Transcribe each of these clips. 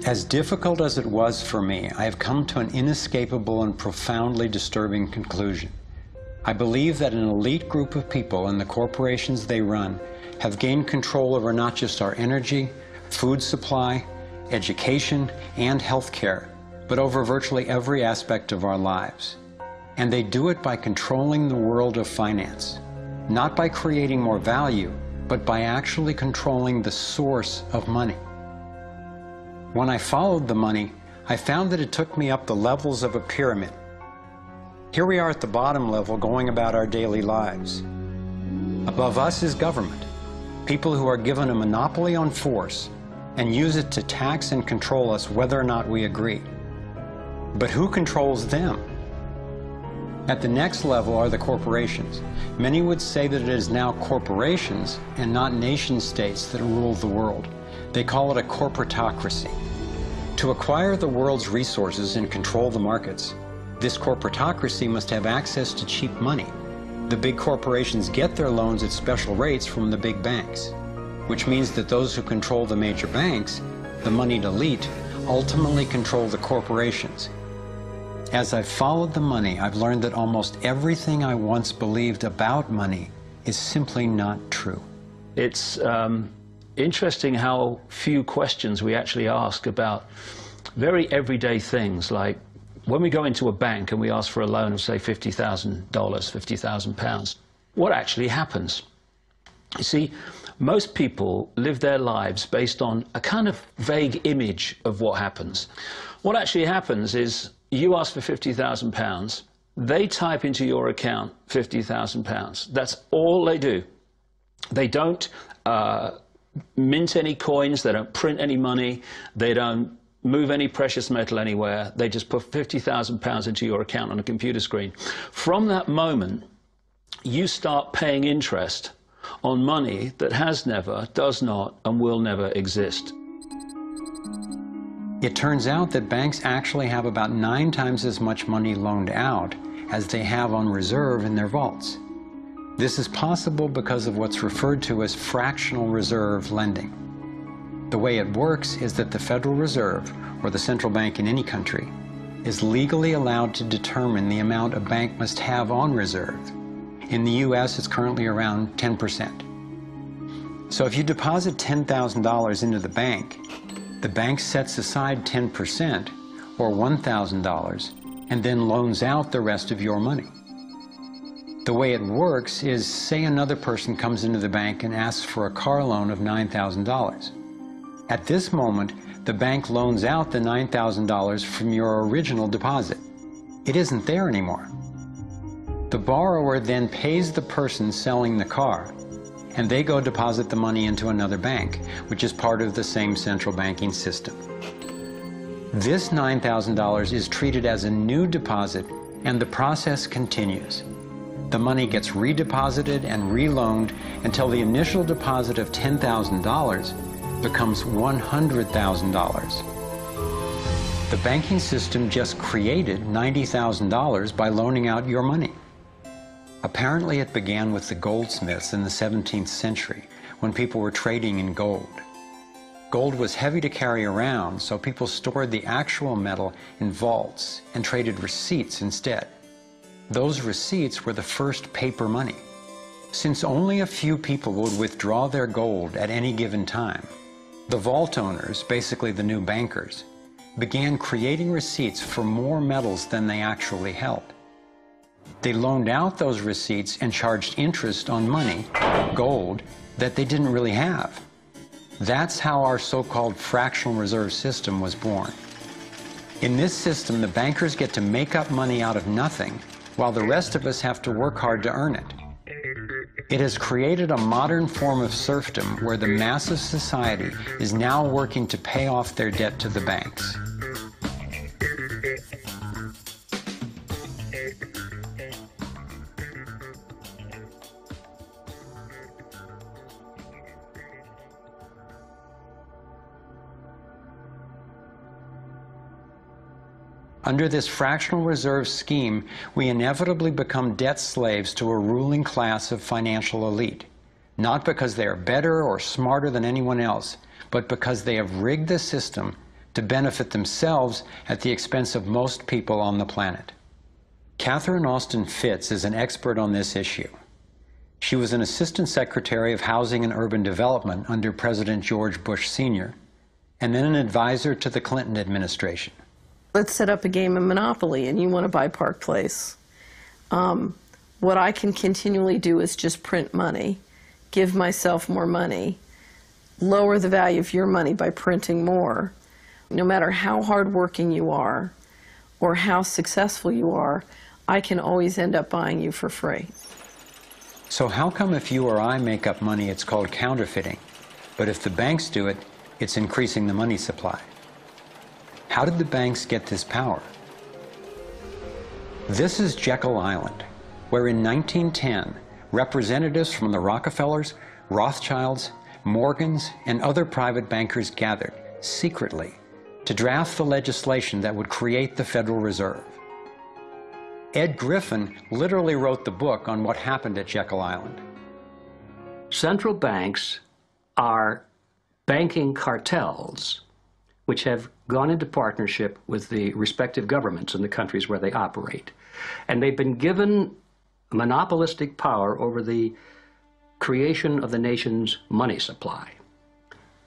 As difficult as it was for me, I have come to an inescapable and profoundly disturbing conclusion. I believe that an elite group of people and the corporations they run have gained control over not just our energy, food supply, education, and health care, but over virtually every aspect of our lives. And they do it by controlling the world of finance, not by creating more value, but by actually controlling the source of money. When I followed the money, I found that it took me up the levels of a pyramid. Here we are at the bottom level going about our daily lives. Above us is government, people who are given a monopoly on force and use it to tax and control us whether or not we agree. But who controls them? At the next level are the corporations. Many would say that it is now corporations and not nation states that rule the world. They call it a corporatocracy. To acquire the world's resources and control the markets, this corporatocracy must have access to cheap money. The big corporations get their loans at special rates from the big banks, which means that those who control the major banks, the moneyed elite, ultimately control the corporations. As I've followed the money, I've learned that almost everything I once believed about money is simply not true. It's interesting how few questions we actually ask about very everyday things, like when we go into a bank and we ask for a loan of, say, $50,000, £50,000, what actually happens? You see, most people live their lives based on a kind of vague image of what happens. What actually happens is you ask for £50,000, they type into your account £50,000. That's all they do. They don't mint any coins, they don't print any money, they don't move any precious metal anywhere. They just put £50,000 into your account on a computer screen. From that moment, you start paying interest on money that has never, does not, and will never exist. It turns out that banks actually have about 9 times as much money loaned out as they have on reserve in their vaults. This is possible because of what's referred to as fractional reserve lending. The way it works is that the Federal Reserve, or the central bank in any country, is legally allowed to determine the amount a bank must have on reserve. In the US, it's currently around 10%. So if you deposit $10,000 into the bank sets aside 10%, or $1,000, and then loans out the rest of your money. The way it works is, say another person comes into the bank and asks for a car loan of $9,000. At this moment, the bank loans out the $9,000 from your original deposit. It isn't there anymore. The borrower then pays the person selling the car, and they go deposit the money into another bank, which is part of the same central banking system. This $9,000 is treated as a new deposit, and the process continues. The money gets redeposited and reloaned until the initial deposit of $10,000 becomes $100,000. The banking system just created $90,000 by loaning out your money. Apparently it began with the goldsmiths in the 17th century, when people were trading in gold. Gold was heavy to carry around, so people stored the actual metal in vaults and traded receipts instead. Those receipts were the first paper money. Since only a few people would withdraw their gold at any given time, the vault owners, basically the new bankers, began creating receipts for more metals than they actually held. They loaned out those receipts and charged interest on money, gold, that they didn't really have. That's how our so-called fractional reserve system was born. In this system, the bankers get to make up money out of nothing, while the rest of us have to work hard to earn it. It has created a modern form of serfdom where the mass of society is now working to pay off their debt to the banks. Under this fractional reserve scheme, we inevitably become debt slaves to a ruling class of financial elite, not because they are better or smarter than anyone else, but because they have rigged the system to benefit themselves at the expense of most people on the planet. Catherine Austin Fitts is an expert on this issue. She was an Assistant Secretary of Housing and Urban Development under President George Bush Sr., and then an advisor to the Clinton administration. Let's set up a game of Monopoly and you want to buy Park Place. What I can continually do is just print money, give myself more money, lower the value of your money by printing more. No matter how hardworking you are or how successful you are, I can always end up buying you for free. So how come if you or I make up money, it's called counterfeiting, but if the banks do it, it's increasing the money supply? How did the banks get this power? This is Jekyll Island, where in 1910, representatives from the Rockefellers, Rothschilds, Morgans, and other private bankers gathered secretly to draft the legislation that would create the Federal Reserve. Ed Griffin literally wrote the book on what happened at Jekyll Island. Central banks are banking cartels which have gone into partnership with the respective governments in the countries where they operate. And they've been given monopolistic power over the creation of the nation's money supply.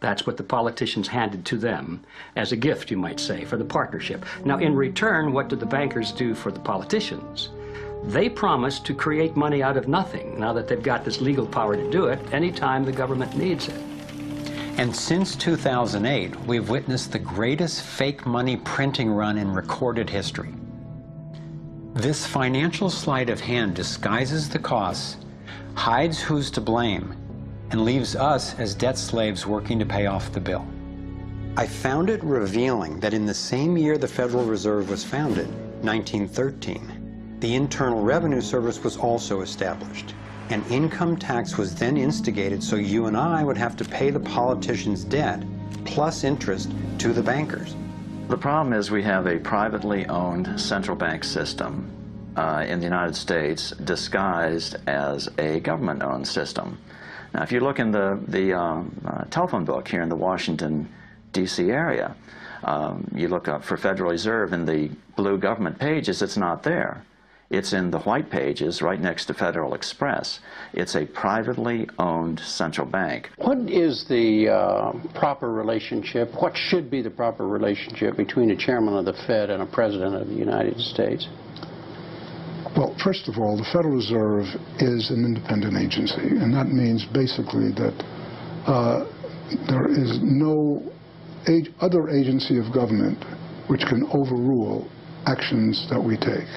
That's what the politicians handed to them as a gift, you might say, for the partnership. Now, in return, what did the bankers do for the politicians? They promised to create money out of nothing, now that they've got this legal power to do it anytime the government needs it. And since 2008, we've witnessed the greatest fake money printing run in recorded history. This financial sleight of hand disguises the costs, hides who's to blame, and leaves us as debt slaves working to pay off the bill. I found it revealing that in the same year the Federal Reserve was founded, 1913, the Internal Revenue Service was also established. An income tax was then instigated so you and I would have to pay the politicians' debt plus interest to the bankers. The problem is we have a privately owned central bank system in the United States disguised as a government-owned system. Now, if you look in the telephone book here in the Washington, D.C. area, you look up for Federal Reserve in the blue government pages, it's not there. It's in the white pages right next to Federal Express. It's a privately owned central bank. What is the proper relationship, what should be the proper relationship between a chairman of the Fed and a president of the United States? Well, first of all, the Federal Reserve is an independent agency, and that means basically that there is no other agency of government which can overrule actions that we take.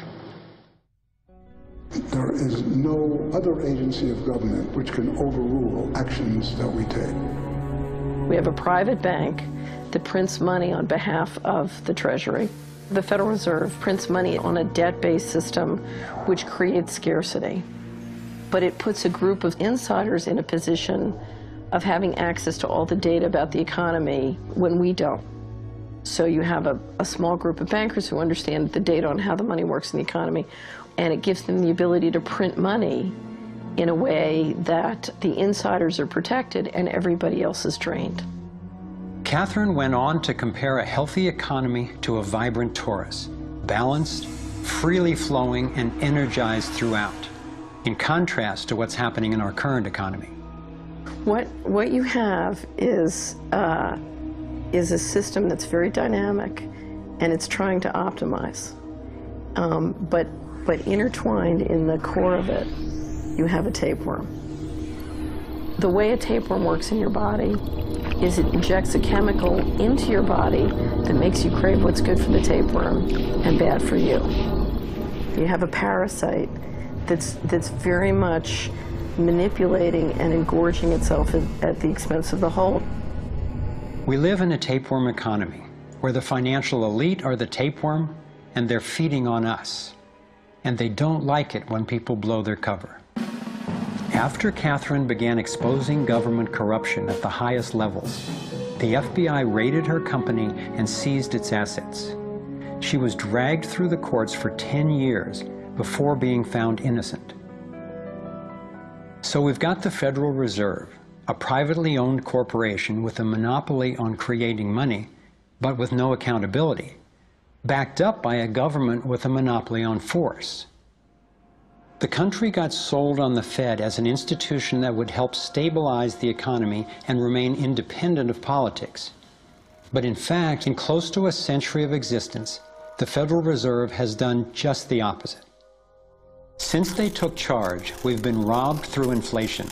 There is no other agency of government which can overrule actions that we take. We have a private bank that prints money on behalf of the Treasury. The Federal Reserve prints money on a debt-based system which creates scarcity. But it puts a group of insiders in a position of having access to all the data about the economy when we don't. So you have a small group of bankers who understand the data on how the money works in the economy, and it gives them the ability to print money in a way that the insiders are protected and everybody else is drained. Catherine went on to compare a healthy economy to a vibrant torus, balanced, freely flowing, and energized throughout, in contrast to what's happening in our current economy. What you have is a system that's very dynamic, and it's trying to optimize. But intertwined in the core of it, you have a tapeworm. The way a tapeworm works in your body is it injects a chemical into your body that makes you crave what's good for the tapeworm and bad for you. You have a parasite that's very much manipulating and engorging itself at the expense of the whole. We live in a tapeworm economy where the financial elite are the tapeworm and they're feeding on us. And they don't like it when people blow their cover. After Catherine began exposing government corruption at the highest levels, the FBI raided her company and seized its assets. She was dragged through the courts for 10 years before being found innocent. So we've got the Federal Reserve, a privately owned corporation with a monopoly on creating money, but with no accountability, backed up by a government with a monopoly on force. The country got sold on the Fed as an institution that would help stabilize the economy and remain independent of politics. But in fact, in close to a century of existence, the Federal Reserve has done just the opposite. Since they took charge, we've been robbed through inflation,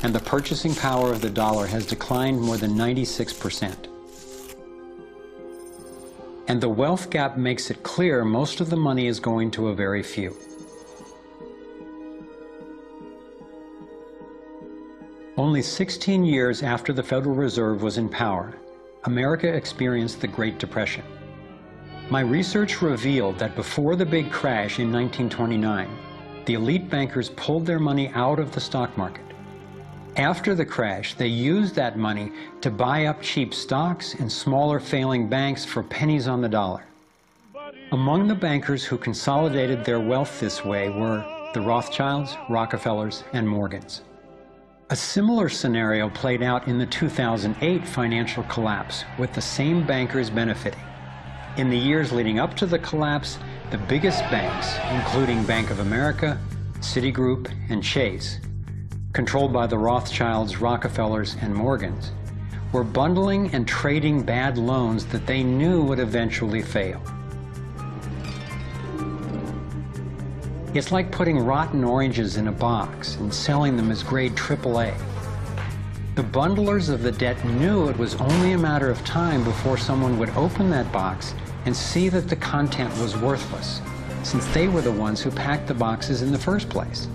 and the purchasing power of the dollar has declined more than 96%. And the wealth gap makes it clear most of the money is going to a very few. Only 16 years after the Federal Reserve was in power, America experienced the Great Depression. My research revealed that before the big crash in 1929, the elite bankers pulled their money out of the stock market. After the crash, they used that money to buy up cheap stocks and smaller failing banks for pennies on the dollar. Among the bankers who consolidated their wealth this way were the Rothschilds, Rockefellers, and Morgans. A similar scenario played out in the 2008 financial collapse, with the same bankers benefiting. In the years leading up to the collapse, the biggest banks, including Bank of America, Citigroup, and Chase, controlled by the Rothschilds, Rockefellers, and Morgans, were bundling and trading bad loans that they knew would eventually fail. It's like putting rotten oranges in a box and selling them as grade AAA. The bundlers of the debt knew it was only a matter of time before someone would open that box and see that the content was worthless, since they were the ones who packed the boxes in the first place.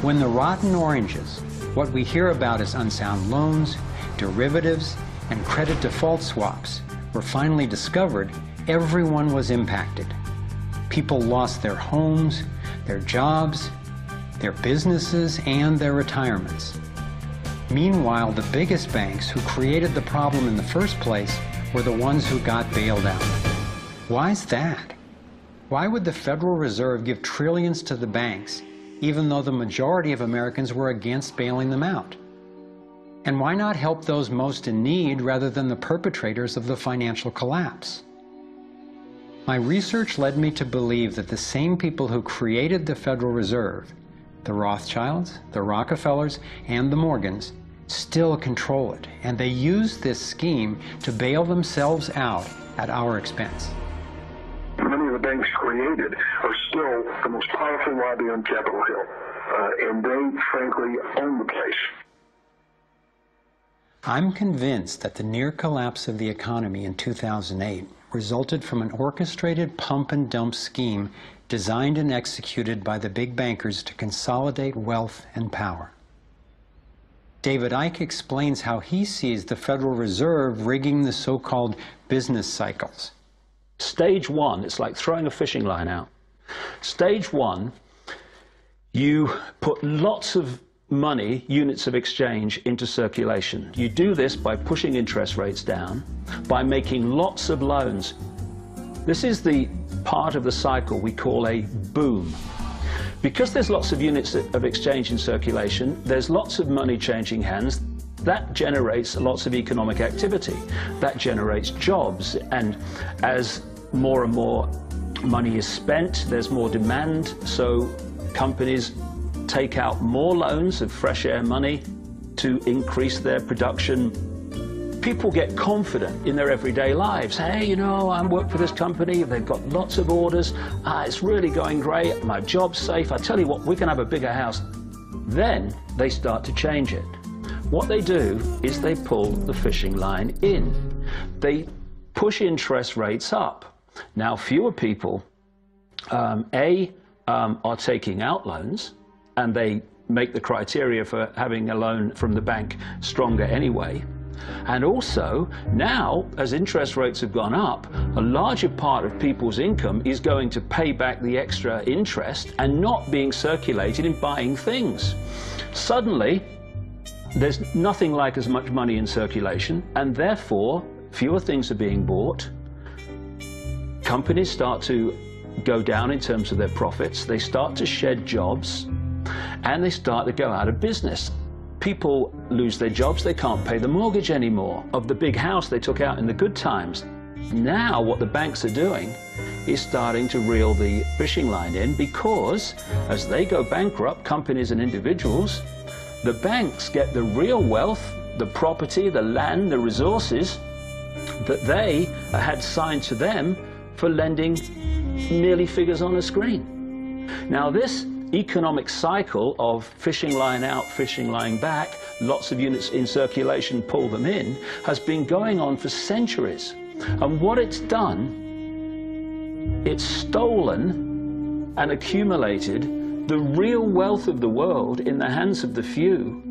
When the rotten oranges, what we hear about as unsound loans, derivatives, and credit default swaps, were finally discovered, everyone was impacted. People lost their homes, their jobs, their businesses, and their retirements. Meanwhile, the biggest banks who created the problem in the first place were the ones who got bailed out. Why is that? Why would the Federal Reserve give trillions to the banks, even though the majority of Americans were against bailing them out? And why not help those most in need rather than the perpetrators of the financial collapse? My research led me to believe that the same people who created the Federal Reserve, the Rothschilds, the Rockefellers, and the Morgans, still control it, and they use this scheme to bail themselves out at our expense. Many of the banks created are still the most powerful lobby on Capitol Hill, and they, frankly, own the place. I'm convinced that the near collapse of the economy in 2008 resulted from an orchestrated pump and dump scheme designed and executed by the big bankers to consolidate wealth and power. David Icke explains how he sees the Federal Reserve rigging the so-called business cycles. Stage one, it's like throwing a fishing line out. Stage one, you put lots of money, units of exchange, into circulation. You do this by pushing interest rates down, by making lots of loans. This is the part of the cycle we call a boom. Because there's lots of units of exchange in circulation, there's lots of money changing hands. That generates lots of economic activity. That generates jobs. And as more and more money is spent, there's more demand. So companies take out more loans of fresh air money to increase their production. People get confident in their everyday lives. Hey, you know, I work for this company, they've got lots of orders, it's really going great, my job's safe, I tell you what, we can have a bigger house. Then they start to change it. What they do is they pull the fishing line in. They push interest rates up. Now, fewer people, are taking out loans, and they make the criteria for having a loan from the bank stronger anyway. And also, now, as interest rates have gone up, a larger part of people's income is going to pay back the extra interest and not being circulated in buying things. Suddenly, there's nothing like as much money in circulation, and therefore, fewer things are being bought. Companies start to go down in terms of their profits. They start to shed jobs, and they start to go out of business. People lose their jobs, they can't pay the mortgage anymore of the big house they took out in the good times. Now what the banks are doing is starting to reel the fishing line in, because as they go bankrupt, companies and individuals, the banks get the real wealth, the property, the land, the resources that they had signed to them for lending merely figures on a screen. Now this economic cycle of fishing line out, fishing line back, lots of units in circulation, pull them in, has been going on for centuries. And what it's done, it's stolen and accumulated the real wealth of the world in the hands of the few,